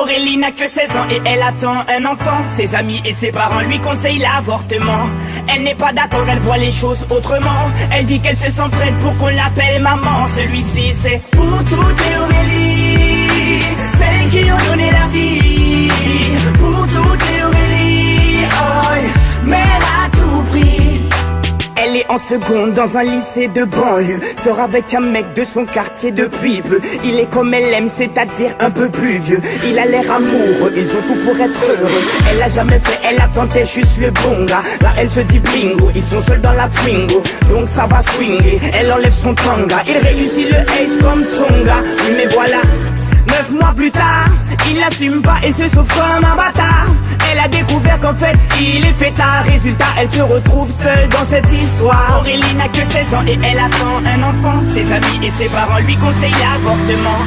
Aurélie n'a que 16 ans et elle attend un enfant. Ses amis et ses parents lui conseillent l'avortement. Elle n'est pas d'accord, elle voit les choses autrement. Elle dit qu'elle se sent prête pour qu'on l'appelle maman. Celui-ci c'est pour toutes les Aurélie, celles qui ont donné la vie. Pour toutes les Aurélie, oh, mais elle a tout pris. Elle est en seconde dans un lycée de banlieue. Sort avec un mec de son quartier depuis peu. Il est comme elle aime, c'est-à-dire un peu plus vieux. Il a l'air amoureux, ils ont tout pour être heureux. Elle a jamais fait, elle a tenté juste le bon gars. Là elle se dit bingo, ils sont seuls dans la Twingo. Donc ça va swinguer, elle enlève son tanga. Il réussit le ace comme Tonga. Oui mais voilà, 9 mois plus tard, il n'assume pas et se sauve comme un bâtard. Elle a découvert qu'en fait, il est fêtard. Résultat, elle se retrouve seule dans cette histoire. Aurélie n'a que 16 ans et elle attend un enfant. Ses amis et ses parents lui conseillent l'avortement.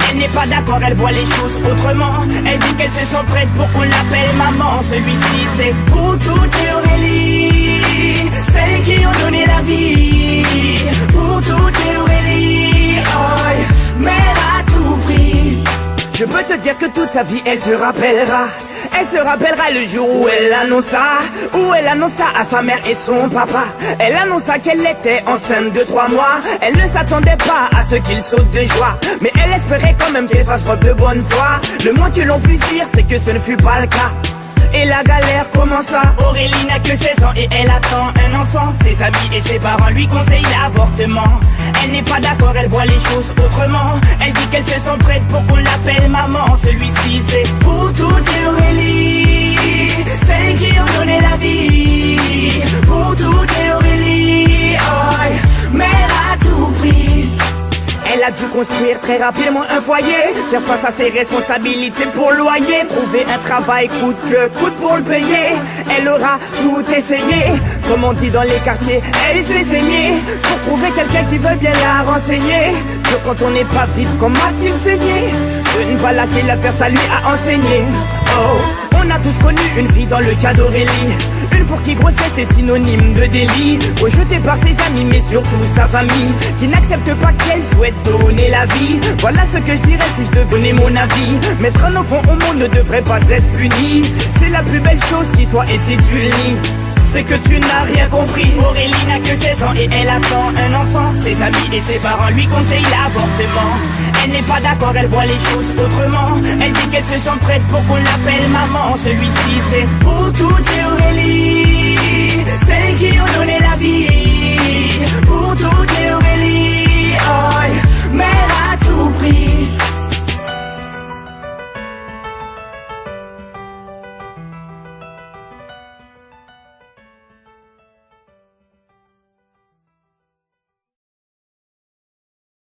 Elle n'est pas d'accord, elle voit les choses autrement. Elle dit qu'elle se sent prête pour qu'on l'appelle maman. Celui-ci c'est pour toutes les Aurélie, celles qui ont donné la vie. Pour toutes les Aurélie, oh, mais elle a tout pris. Je peux te dire que toute sa vie elle se rappellera. Elle se rappellera le jour où elle annonça à sa mère et son papa. Elle annonça qu'elle était enceinte de 3 mois. Elle ne s'attendait pas à ce qu'il saute de joie, mais elle espérait quand même qu'elle fasse preuve de bonne foi. Le moins que l'on puisse dire c'est que ce ne fut pas le cas. Et la galère commença. Aurélie n'a que 16 ans et elle attend un enfant. Ses amis et ses parents lui conseillent l'avortement. Elle n'est pas d'accord, elle voit les choses autrement. Elle dit qu'elle se sent prête pour qu'on l'appelle maman. Celui-ci c'est pour toutes les Aurélie, celles qui ont donné la vie. Pour toutes les Aurélie, oh, mais elle a tout pris. Elle a dû construire très rapidement un foyer, faire face à ses responsabilités pour le loyer, trouver un travail coûte que coûte pour le payer. Elle aura tout essayé, comme on dit dans les quartiers, elle s'est saignée pour trouver quelqu'un qui veut bien la renseigner. Que quand on n'est pas vite, comme a-t-il saigné? De ne pas lâcher l'affaire, ça lui a enseigné. Oh, on a tous connu une fille dans le cas d'Aurélie, une pour qui grossesse est synonyme de délit, rejetée par ses amis mais surtout sa famille, qui n'accepte pas qu'elle souhaite donner la vie. Voilà ce que je dirais si je devenais mon avis. Mettre un enfant au monde ne devrait pas être puni. C'est la plus belle chose qui soit, et si tu le nies, c'est que tu n'as rien compris. Aurélie n'a que 16 ans et elle attend un enfant. Ses amis et ses parents lui conseillent l'avortement. Elle n'est pas d'accord, elle voit les choses autrement. Elle dit qu'elle se sent prête pour qu'on l'appelle maman. Celui-ci c'est pour toutes